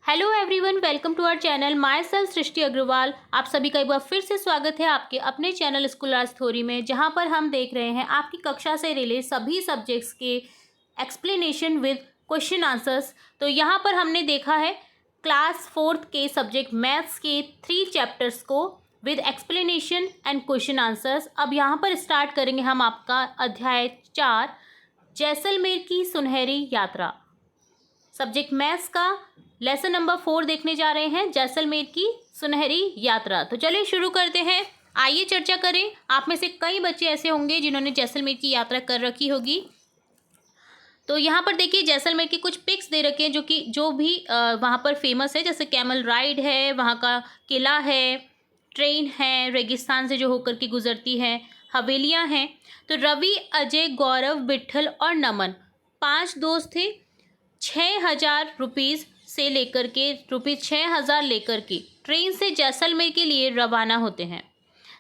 Hello everyone, welcome to our channel myself Srishti Agarwal. आप सभी का एक बार फिर से स्वागत है आपके अपने चैनल स्कूल राज थ्योरी में, जहां पर हम देख रहे हैं आपकी कक्षा से रिलेटेड सभी सब्जेक्ट्स के एक्सप्लेनेशन विद क्वेश्चन आंसर्स। तो यहां पर हमने देखा है क्लास 4th के सब्जेक्ट मैथ्स के 3 चैप्टर्स को with explanation and question answers. अब यहाँ पर स्टार्ट करेंगे हम आपका अध्याय 4 जैसलमेर की सुनहरी यात्रा। सब्जेक्ट मैथ्स का लेसन नंबर 4 देखने जा रहे हैं, जैसलमेर की सुनहरी यात्रा। तो चलिए शुरू करते हैं, आइए चर्चा करें। आप में से कई बच्चे ऐसे होंगे जिन्होंने जैसलमेर की यात्रा कर रखी होगी। तो यहाँ पर देखिए जैसलमेर की कुछ पिक्स दे रखे हैं जो भी वहाँ पर फेमस है, जैसे कैमल राइड है, वहाँ का किला है, ट्रेन है रेगिस्तान से जो होकर के गुजरती है, हवेलियाँ हैं। तो रवि, अजय, गौरव, विट्ठल और नमन 5 दोस्त थे। 6,000 रुपीज़ से लेकर के ₹6,000 लेकर के ट्रेन से जैसलमेर के लिए रवाना होते हैं।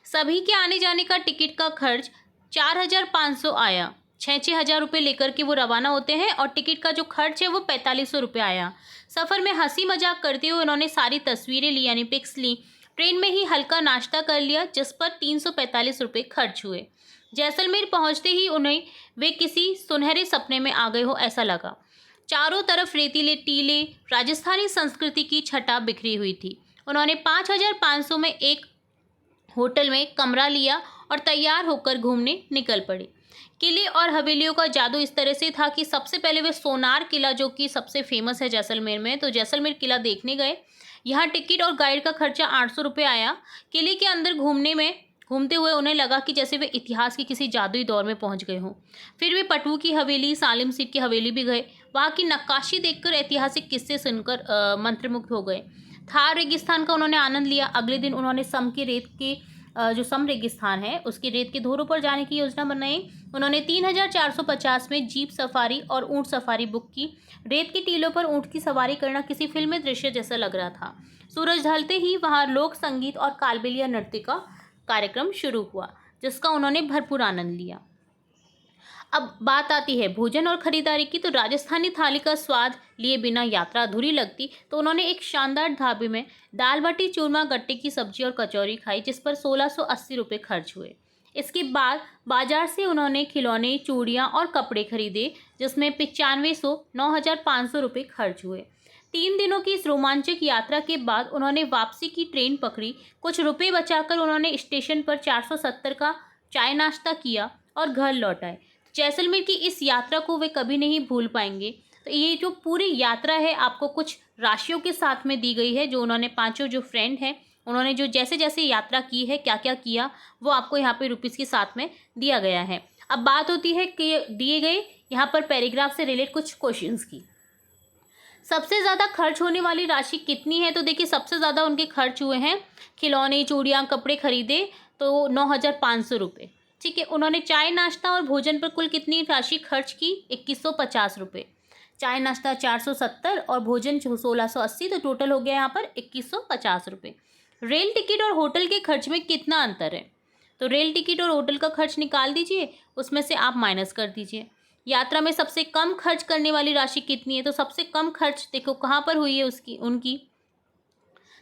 सभी के आने जाने का टिकट का खर्च 4,500 आया। 6,000 रुपये लेकर के वो रवाना होते हैं और टिकट का जो खर्च है वो 4,500 रुपये आया। सफ़र में हंसी मजाक करते हुए उन्होंने सारी तस्वीरें ली, यानी पिक्स ली। ट्रेन में ही हल्का नाश्ता कर लिया, जिस पर 345 रुपये खर्च हुए। जैसलमेर पहुँचते ही उन्हें वे किसी सुनहरे सपने में आ गए हो ऐसा लगा। चारों तरफ रेतीले टीले, राजस्थानी संस्कृति की छटा बिखरी हुई थी। उन्होंने 5,500 में एक होटल में कमरा लिया और तैयार होकर घूमने निकल पड़े। किले और हवेलियों का जादू इस तरह से था कि सबसे पहले वे सोनार किला, जो कि सबसे फेमस है जैसलमेर में, तो जैसलमेर किला देखने गए। यहाँ टिकट और गाइड का खर्चा 800 रुपये आया। किले के अंदर घूमते हुए उन्हें लगा कि जैसे वे इतिहास के किसी जादुई दौर में पहुंच गए हों। फिर वे पटवू की हवेली, सालिम सीर की हवेली भी गए। वहाँ की नक्काशी देखकर, ऐतिहासिक किस्से सुनकर मंत्रमुग्ध हो गए। थार रेगिस्तान का उन्होंने आनंद लिया। अगले दिन उन्होंने सम के रेत के जो सम रेगिस्तान है उसके रेत के धोरों पर जाने की योजना बनाई। उन्होंने 3,450 में जीप सफारी और ऊँट सफारी बुक की। रेत के टीलों पर ऊँट की सवारी करना किसी फिल्मी दृश्य जैसा लग रहा था। सूरज ढलते ही वहाँ लोक संगीत और कालबेलिया नृत्य का कार्यक्रम शुरू हुआ, जिसका उन्होंने भरपूर आनंद लिया। अब बात आती है भोजन और खरीदारी की। तो राजस्थानी थाली का स्वाद लिए बिना यात्रा अधूरी लगती, तो उन्होंने एक शानदार ढाबे में दाल बाटी चूरमा, गट्टे की सब्जी और कचौरी खाई, जिस पर 1,680 रुपये खर्च हुए। इसके बाद बाजार से उन्होंने खिलौने, चूड़ियाँ और कपड़े खरीदे, जिसमें 9500 9,500 रुपये खर्च हुए। 3 दिनों की इस रोमांचक यात्रा के बाद उन्होंने वापसी की ट्रेन पकड़ी। कुछ रुपये बचाकर उन्होंने स्टेशन पर 470 का चाय नाश्ता किया और घर लौट आए। जैसलमेर की इस यात्रा को वे कभी नहीं भूल पाएंगे। तो ये जो पूरी यात्रा है आपको कुछ राशियों के साथ में दी गई है, जो उन्होंने पांचों जो फ्रेंड हैं उन्होंने जो जैसे जैसे यात्रा की है, क्या क्या किया, वो आपको यहाँ पे रुपीज़ के साथ में दिया गया है। अब बात होती है कि दिए गए यहाँ पर पैराग्राफ से रिलेटेड कुछ क्वेश्चंस की। सबसे ज़्यादा खर्च होने वाली राशि कितनी है? तो देखिए सबसे ज़्यादा उनके खर्च हुए हैं खिलौने, चूड़ियाँ, कपड़े खरीदे, तो 9,500 रुपये। ठीक है। उन्होंने चाय नाश्ता और भोजन पर कुल कितनी राशि खर्च की? 2,150 रुपये। चाय नाश्ता 470 और भोजन 1,680, तो टोटल हो गया यहाँ पर 2,150 रुपये। रेल टिकट और होटल के खर्च में कितना अंतर है? तो रेल टिकट और होटल का खर्च निकाल दीजिए, उसमें से आप माइनस कर दीजिए। यात्रा में सबसे कम खर्च करने वाली राशि कितनी है? तो सबसे कम खर्च देखो कहाँ पर हुई है उनकी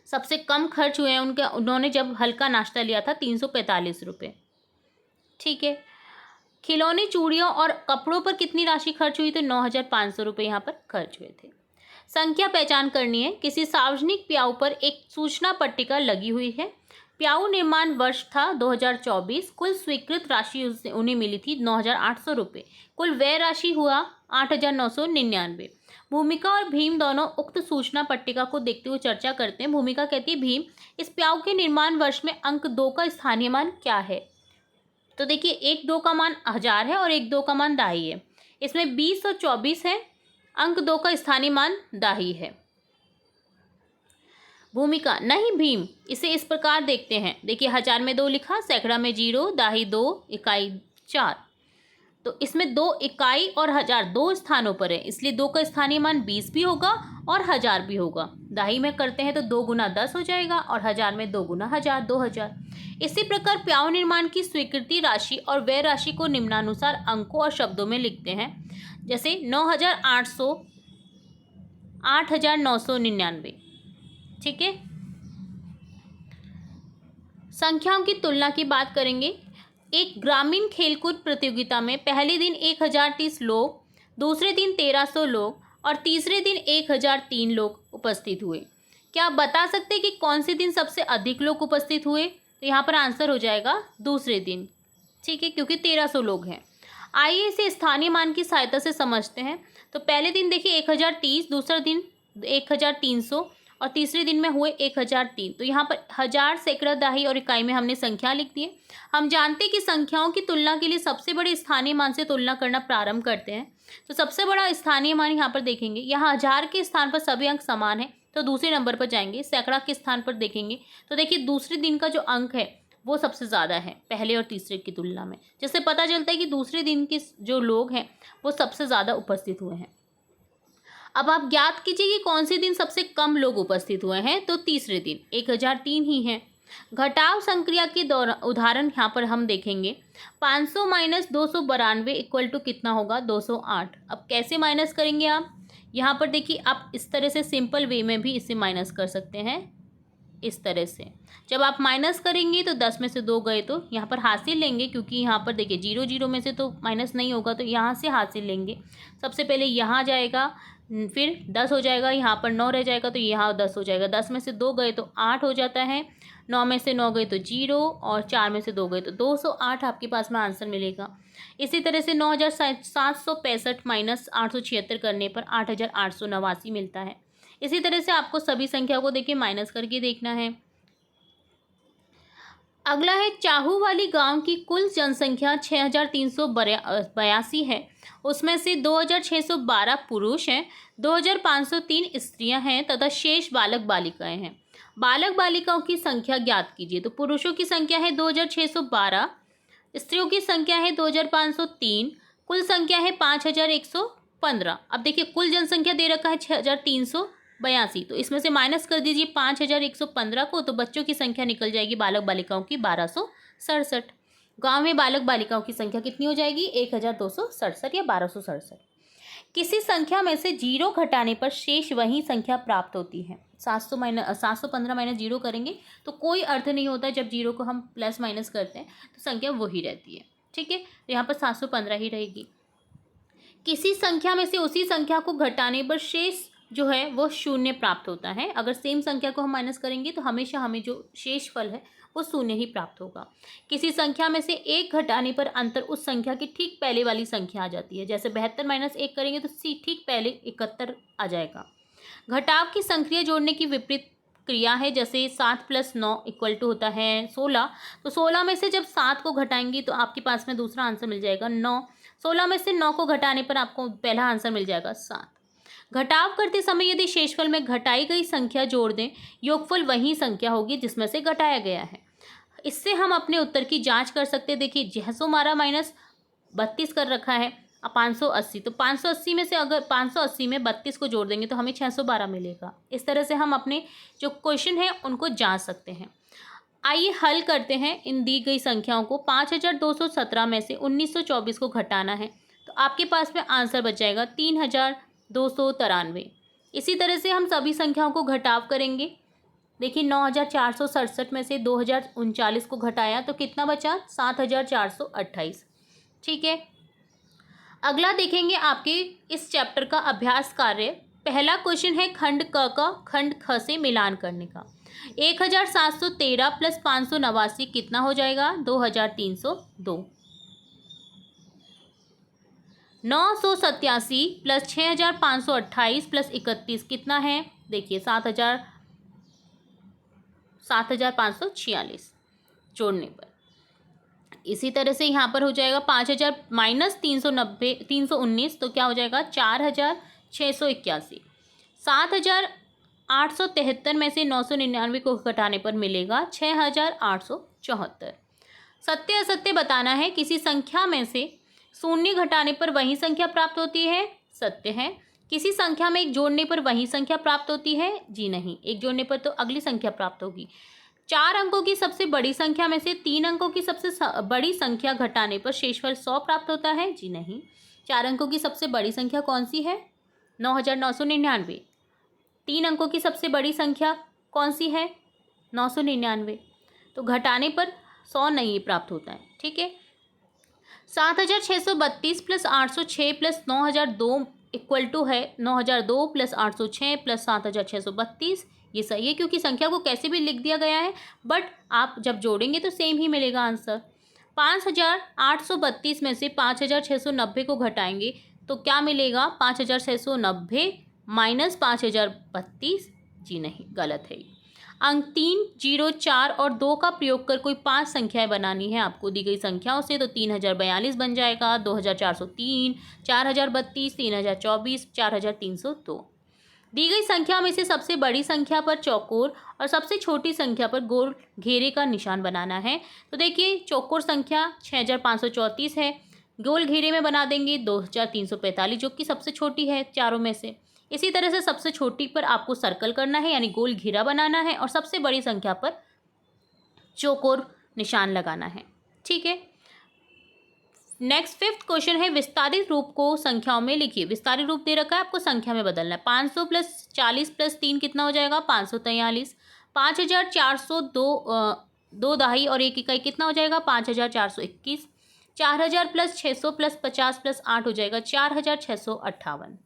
सबसे कम खर्च हुए हैं उन्होंने जब हल्का नाश्ता लिया था, 345 रुपये। ठीक है। खिलौने, चूड़ियों और कपड़ों पर कितनी राशि खर्च हुई? तो 9,500 रुपये यहाँ पर खर्च हुए थे। संख्या पहचान करनी है। किसी सार्वजनिक प्याऊ पर एक सूचना पट्टिका लगी हुई है। प्याऊ निर्माण वर्ष था 2024। कुल स्वीकृत राशि उन्हें मिली थी 9,800 रुपये। कुल व्यय राशि हुआ 8,999। भूमिका और भीम दोनों उक्त सूचना पट्टिका को देखते हुए चर्चा करते हैं। भूमिका कहती है, भीम, इस प्याऊ के निर्माण वर्ष में अंक 2 का स्थानीय मान क्या है? तो देखिए 1-2 का मान 1000 है और 1-2 का मान दाही है। इसमें 20 और 24 है। अंक 2 का स्थानीय मान दाही है। भूमिका, नहीं भीम, इसे इस प्रकार देखते हैं। देखिए 1000 में 2 लिखा, सैकड़ा में 0, दाही 2, इकाई 4। तो इसमें 2 इकाई और 1000 2 स्थानों पर है, इसलिए 2 का स्थानीय मान 20 भी होगा और 1000 भी होगा। दाही में करते हैं तो 2 गुना 10 हो जाएगा और 1000 में 2 गुना 1000, 2000। इसी प्रकार प्याऊ निर्माण की स्वीकृति राशि और व्यय राशि को निम्नानुसार अंकों और शब्दों में लिखते हैं। जैसे 9,800 8,999। ठीक है। संख्याओं की तुलना की बात करेंगे। एक ग्रामीण खेलकूद प्रतियोगिता में पहले दिन 1030 लोग, दूसरे दिन 1300 लोग और तीसरे दिन 1003 लोग उपस्थित हुए। क्या आप बता सकते हैं कि कौन से दिन सबसे अधिक लोग उपस्थित हुए? तो यहाँ पर आंसर हो जाएगा दूसरे दिन। ठीक है, क्योंकि 1300 लोग हैं। आइए इसे स्थानीय मान की सहायता से समझते हैं। तो पहले दिन देखिए 1030, दूसरा दिन 1300 और तीसरे दिन में हुए 1003। तो यहाँ पर हजार, सैकड़ा, दहाई और इकाई में हमने संख्या लिख दी है। हम जानते हैं कि संख्याओं की तुलना के लिए सबसे बड़े स्थानीय मान से तुलना करना प्रारंभ करते हैं। तो सबसे बड़ा स्थानीय मान यहाँ पर देखेंगे, यहाँ हजार के स्थान पर सभी अंक समान है तो दूसरे नंबर पर जाएंगे। सैकड़ा के स्थान पर देखेंगे तो देखिए दूसरे दिन का जो अंक है वो सबसे ज़्यादा है पहले और तीसरे की तुलना में, जिससे पता चलता है कि दूसरे दिन के जो लोग हैं वो सबसे ज़्यादा उपस्थित हुए हैं। अब आप ज्ञात कीजिए कि कौन से दिन सबसे कम लोग उपस्थित हुए हैं। तो तीसरे दिन 1003 ही हैं। घटाव संक्रिया के उदाहरण यहाँ पर हम देखेंगे। 500 माइनस 292 इक्वल टू कितना होगा? 208। अब कैसे माइनस करेंगे आप? यहाँ पर देखिए आप इस तरह से सिंपल वे में भी इसे माइनस कर सकते हैं। इस तरह से जब आप माइनस करेंगे तो 10 में से 2 गए तो यहाँ पर हासिल लेंगे, क्योंकि यहाँ पर देखिए 0 0 में से तो माइनस नहीं होगा तो यहाँ से हासिल लेंगे। सबसे पहले यहाँ जाएगा, फिर 10 हो जाएगा, यहाँ पर 9 रह जाएगा तो यहाँ 10 हो जाएगा। 10 में से 2 गए तो 8 हो जाता है, 9 में से 9 गए तो 0 और 4 में से 2 गए तो 208 आपके पास में आंसर मिलेगा। इसी तरह से 9765 माइनस 876 करने पर 8889 मिलता है। इसी तरह से आपको सभी संख्या को देखिए माइनस करके देखना है। अगला है चाहू वाली गांव की कुल जनसंख्या 6382 है। उसमें से 2612 पुरुष हैं, 2503 स्त्रियां हैं तथा शेष बालक बालिकाएं हैं। बालक बालिकाओं की संख्या ज्ञात कीजिए। तो पुरुषों की संख्या है 2612, स्त्रियों की संख्या है 2503, कुल संख्या है 5115। अब देखिए कुल जनसंख्या दे रखा है 6382, तो इसमें से माइनस कर दीजिए 5115 को, तो बच्चों की संख्या निकल जाएगी बालक बालिकाओं की 1267। गांव में बालक बालिकाओं की संख्या कितनी हो जाएगी? 1267 या 1267। किसी संख्या में से 0 घटाने पर शेष वही संख्या प्राप्त होती है। 715 माइनस 0 करेंगे तो कोई अर्थ नहीं होता। जब 0 को हम प्लस माइनस करते हैं तो संख्या वही रहती है। ठीक है, तो यहाँ पर 715 ही रहेगी। किसी संख्या में से उसी संख्या को घटाने पर शेष जो है वो 0 प्राप्त होता है। अगर सेम संख्या को हम माइनस करेंगे तो हमेशा हमें जो शेष फल है वो 0 ही प्राप्त होगा। किसी संख्या में से 1 घटाने पर अंतर उस संख्या की ठीक पहले वाली संख्या आ जाती है। जैसे 72 माइनस 1 करेंगे तो ठीक पहले 71 आ जाएगा। घटाव की संक्रिया जोड़ने की विपरीत क्रिया है। जैसे 7 + 9 इक्वल टू होता है 16। तो 16 में से जब 7 को घटाएंगी तो आपके पास में दूसरा आंसर मिल जाएगा 9। 16 में से 9 को घटाने पर आपको पहला आंसर मिल जाएगा 7। घटाव करते समय यदि शेषफल में घटाई गई संख्या जोड़ दें, योगफल वही संख्या होगी जिसमें से घटाया गया है। इससे हम अपने उत्तर की जांच कर सकते हैं। देखिए 612 माइनस 32 कर रखा है 580, तो 580 में से अगर 580 में 32 को जोड़ देंगे तो हमें 612 मिलेगा। इस तरह से हम अपने जो क्वेश्चन है उनको जांच सकते हैं। आइए हल करते हैं इन दी गई संख्याओं को। 5217 में से 1924 को घटाना है तो आपके पास में आंसर बच जाएगा 3293। इसी तरह से हम सभी संख्याओं को घटाव करेंगे। देखिए 9467 में से 2039 को घटाया तो कितना बचा? 7428। ठीक है, अगला देखेंगे आपके इस चैप्टर का अभ्यास कार्य। पहला क्वेश्चन है खंड क का खंड ख से मिलान करने का। 1713 + 589 कितना हो जाएगा? 2302। 987 + 6528 + 31 कितना है? देखिए 7546 जोड़ने पर। इसी तरह से यहाँ पर हो जाएगा 5000 माइनस 319 तो क्या हो जाएगा? 4681। 7873 में से 999 को घटाने पर मिलेगा 6874। सत्य असत्य बताना है। किसी संख्या में से 0 घटाने पर वही संख्या प्राप्त होती है। सत्य है। किसी संख्या में 1 जोड़ने पर वही संख्या प्राप्त होती है। जी नहीं, 1 जोड़ने पर तो अगली संख्या प्राप्त होगी। 4 अंकों की सबसे बड़ी संख्या में से 3 अंकों की सबसे बड़ी संख्या घटाने पर शेषफल 100 प्राप्त होता है। जी नहीं, 4 अंकों की सबसे बड़ी संख्या कौन सी है? 9999। 3 अंकों की सबसे बड़ी संख्या कौन सी है? 999। तो घटाने पर 100 नहीं प्राप्त होता है, ठीक है। 7632 प्लस 806 प्लस 9002 इक्वल टू है 9002 प्लस 806 प्लस 7632। ये सही है क्योंकि संख्या को कैसे भी लिख दिया गया है, बट आप जब जोड़ेंगे तो सेम ही मिलेगा आंसर। 5832 में से 5690 को घटाएंगे तो क्या मिलेगा? 5690 माइनस 5032। जी नहीं, गलत है। अंक 3, 0, 4 और 2 का प्रयोग कर कोई 5 संख्याएं बनानी है आपको दी गई संख्याओं से। तो 3042 बन जाएगा, 2403, 4032, 3024, 4302। दी गई संख्या में से सबसे बड़ी संख्या पर चौकोर और सबसे छोटी संख्या पर गोल घेरे का निशान बनाना है। तो देखिए, चौकोर संख्या 6534 है, गोल घेरे में बना देंगे 2345, जो कि सबसे छोटी है चारों में से। इसी तरह से सबसे छोटी पर आपको सर्कल करना है, यानी गोल घेरा बनाना है, और सबसे बड़ी संख्या पर चौकोर निशान लगाना है, ठीक है। नेक्स्ट 5th क्वेश्चन है, विस्तारित रूप को संख्याओं में लिखिए। विस्तारित रूप दे रखा है, आपको संख्या में बदलना है। 500 प्लस 40 प्लस 3 कितना हो जाएगा? 543। 5402 2 दहाई और 1 इकाई कितना हो जाएगा? 5421। 4000 प्लस 600 प्लस 50 प्लस 8 हो जाएगा 4658।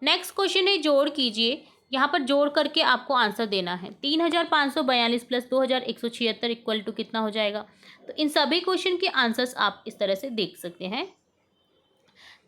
नेक्स्ट क्वेश्चन है, जोड़ कीजिए। यहाँ पर जोड़ करके आपको आंसर देना है। 3542 प्लस 2176 इक्वल टू कितना हो जाएगा? तो इन सभी क्वेश्चन के आंसर्स आप इस तरह से देख सकते हैं।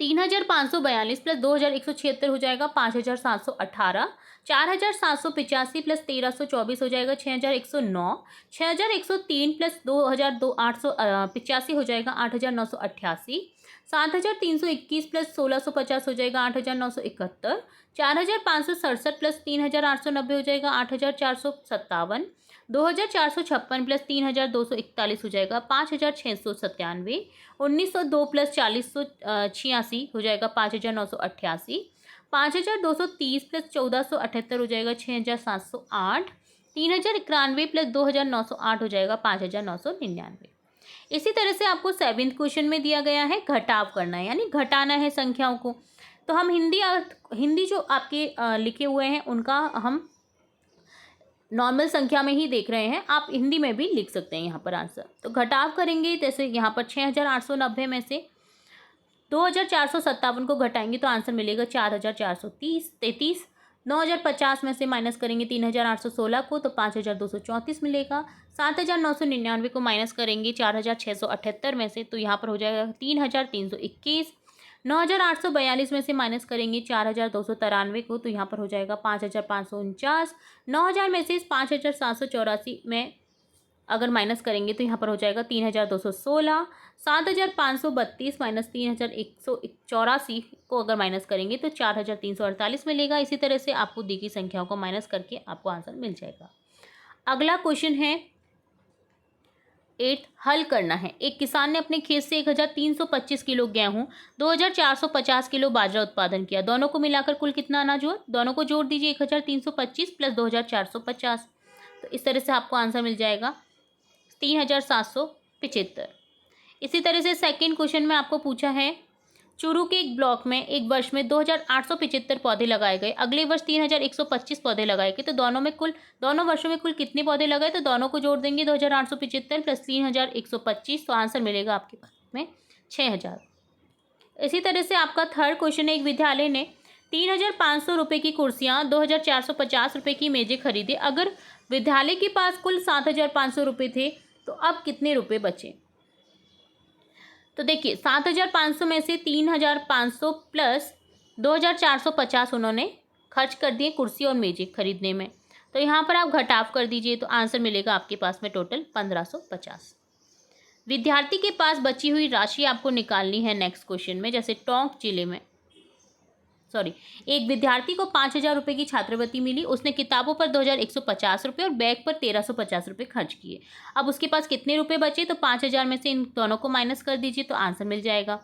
3542 प्लस 2176 हो जाएगा 5718। 4785 प्लस 1324 हो जाएगा 6109। 6103 प्लस 2885 हो जाएगा 8988। 7321 प्लस 1650 हो जाएगा 8971। 4567 प्लस 3890 हो जाएगा 8457। 2456 प्लस 3241 हो जाएगा 5697। 1902 प्लस 4086 हो जाएगा 5988। 5230 प्लस 1478 हो जाएगा 6708। 3091 प्लस 2908 हो जाएगा 5999। इसी तरह से आपको 7th क्वेश्चन में दिया गया है घटाव करना है, यानी घटाना है संख्याओं को। तो हम हिंदी जो आपके लिखे हुए हैं उनका हम नॉर्मल संख्या में ही देख रहे हैं, आप हिंदी में भी लिख सकते हैं यहाँ पर आंसर। तो घटाव करेंगे, जैसे यहाँ पर 6890 में से 2457 को घटाएंगे तो आंसर मिलेगा 4433। 9050 में से माइनस करेंगे 3816 को तो 5234 मिलेगा। 7999 को माइनस करेंगे 4678 में से तो यहाँ पर हो जाएगा 3321। 9842 में से माइनस करेंगे 4293 को तो यहाँ पर हो जाएगा 5549। 9000 में से 5784 में अगर माइनस करेंगे तो यहाँ पर हो जाएगा 3216। 7532 माइनस 3184 को अगर माइनस करेंगे तो 4348 मिलेगा। इसी तरह से आपको दी गई संख्याओं को माइनस करके आपको आंसर मिल जाएगा। अगला क्वेश्चन है 8, हल करना है। एक किसान ने अपने खेत से 1325 किलो गेहूं, 2450 किलो बाजरा उत्पादन किया। दोनों को मिलाकर कुल कितना अनाज हुआ? दोनों को जोड़ दीजिए, 1325 प्लस 2450। तो इस तरह से आपको आंसर मिल जाएगा 3775। इसी तरह से सेकंड क्वेश्चन में आपको पूछा है, चूरू के एक ब्लॉक में एक वर्ष में 2875 पौधे लगाए गए, अगले वर्ष 3125 पौधे लगाए गए, तो दोनों वर्षों में कुल कितने पौधे लगाए? तो दोनों को जोड़ देंगे 2875 प्लस 3125, तो आंसर मिलेगा आपके पास में 6000। इसी तरह से आपका थर्ड क्वेश्चन है, एक विद्यालय ने 3500 रुपये की कुर्सियाँ, 2450 रुपये की मेजें खरीदे। अगर विद्यालय के पास कुल 7500 रुपये थे तो अब कितने रुपये बचे? तो देखिए, 7500 में से 3500 प्लस 2450 उन्होंने खर्च कर दिए कुर्सी और मेजें खरीदने में। तो यहाँ पर आप घटाव कर दीजिए तो आंसर मिलेगा आपके पास में टोटल 1550। विद्यार्थी के पास बची हुई राशि आपको निकालनी है नेक्स्ट क्वेश्चन में। जैसे टोंक जिले में एक विद्यार्थी को 5000 रुपये की छात्रवृत्ति मिली। उसने किताबों पर 2150 रुपये और बैग पर 1350 रुपये खर्च किए। अब उसके पास कितने रुपए बचे? तो 5000 में से इन दोनों को माइनस कर दीजिए तो आंसर मिल जाएगा।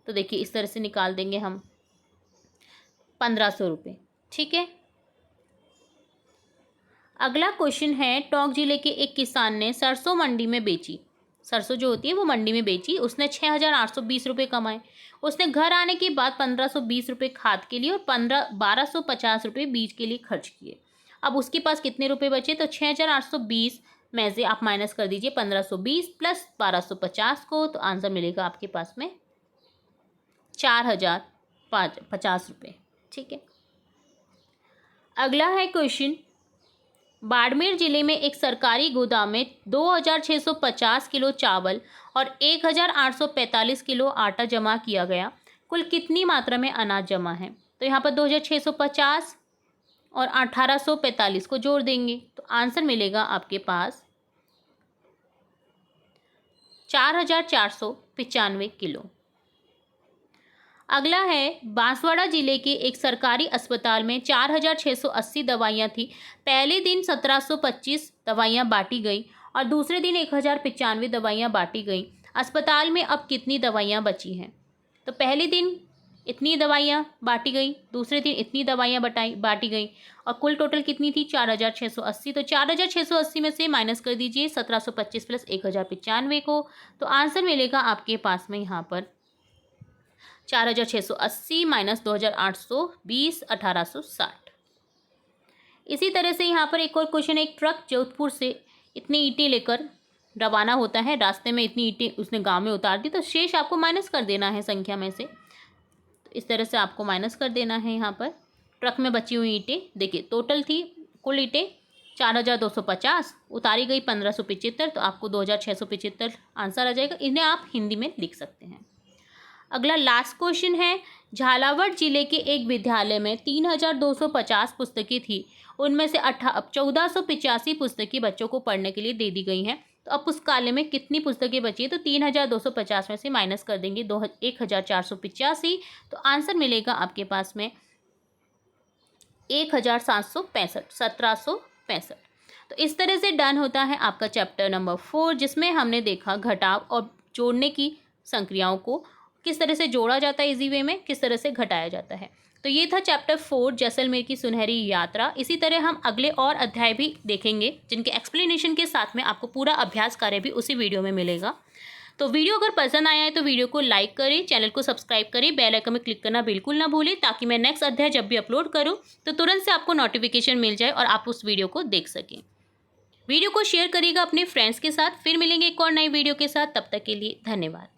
तो देखिए, इस तरह से निकाल देंगे हम 1500 रुपये, ठीक है। अगला क्वेश्चन है, टोंक जिले के एक किसान ने सरसों मंडी में बेची। सरसों जो होती है वो मंडी में बेची, उसने 6,820 रुपये कमाए। उसने घर आने के बाद 1,520 रुपये खाद के लिए और 1,250 रुपये बीज के लिए खर्च किए। अब उसके पास कितने रुपए बचे, तो 6,820 में से आप माइनस कर दीजिए 1,520 प्लस 1,250 को, तो आंसर मिलेगा आपके पास में 4,050 रुपये। ठीक है, अगला है क्वेश्चन, बाड़मेर जिले में एक सरकारी गोदाम में 2,650 किलो चावल और 1,845 किलो आटा जमा किया गया। कुल कितनी मात्रा में अनाज जमा है, तो यहाँ पर 2,650 और 1,845 को जोड़ देंगे तो आंसर मिलेगा आपके पास 4,495 किलो। अगला है, बांसवाड़ा जिले के एक सरकारी अस्पताल में 4,680 दवाइयाँ थी। पहले दिन 1,725 दवाइयाँ बांटी गई और दूसरे दिन 1,095 दवाइयाँ बांटी गई। अस्पताल में अब कितनी दवाइयाँ बची हैं, तो पहले दिन इतनी दवाइयाँ बांटी गई, दूसरे दिन इतनी दवाइयाँ बांटी गई और कुल टोटल कितनी थी 4,680। तो 4,680 में से माइनस कर दीजिए 1,725 प्लस 1,095 को, तो आंसर मिलेगा आपके पास में यहाँ पर 4,680 माइनस 2,820 1,860। इसी तरह से यहाँ पर एक और क्वेश्चन है, एक ट्रक जोधपुर से इतनी ईंटें लेकर रवाना होता है, रास्ते में इतनी ईंटें उसने गांव में उतार दी, तो शेष आपको माइनस कर देना है संख्या में से। तो इस तरह से आपको माइनस कर देना है। यहाँ पर ट्रक में बची हुई ईंटें देखिए, टोटल थी कुल ईंटें 4,250, उतारी गई 1,575, तो आपको 2,675 आंसर आ जाएगा। इन्हें आप हिंदी में लिख सकते हैं। अगला लास्ट क्वेश्चन है, झालावाड़ जिले के एक विद्यालय में 3,250 पुस्तकें थी, उनमें से 1,485 पुस्तकें बच्चों को पढ़ने के लिए दे दी गई हैं। तो अब पुस्तकालय में कितनी पुस्तकें बची है, तो 3,250 में से माइनस कर देंगे 1,485, तो आंसर मिलेगा आपके पास में 1,765 1,765। तो इस तरह से डन होता है आपका चैप्टर नंबर 4, जिसमें हमने देखा घटाव और जोड़ने की संक्रियाओं को किस तरह से जोड़ा जाता है इजी वे में, किस तरह से घटाया जाता है। तो ये था चैप्टर 4 जैसलमेर की सुनहरी यात्रा। इसी तरह हम अगले और अध्याय भी देखेंगे, जिनके एक्सप्लेनेशन के साथ में आपको पूरा अभ्यास कार्य भी उसी वीडियो में मिलेगा। तो वीडियो अगर पसंद आया है तो वीडियो को लाइक करें, चैनल को सब्सक्राइब करें, बेल आइकन में क्लिक करना बिल्कुल ना भूलें, ताकि मैं नेक्स्ट अध्याय जब भी अपलोड करूँ तो तुरंत से आपको नोटिफिकेशन मिल जाए और आप उस वीडियो को देख सकें। वीडियो को शेयर करिएगा अपने फ्रेंड्स के साथ। फिर मिलेंगे एक और नई वीडियो के साथ, तब तक के लिए धन्यवाद।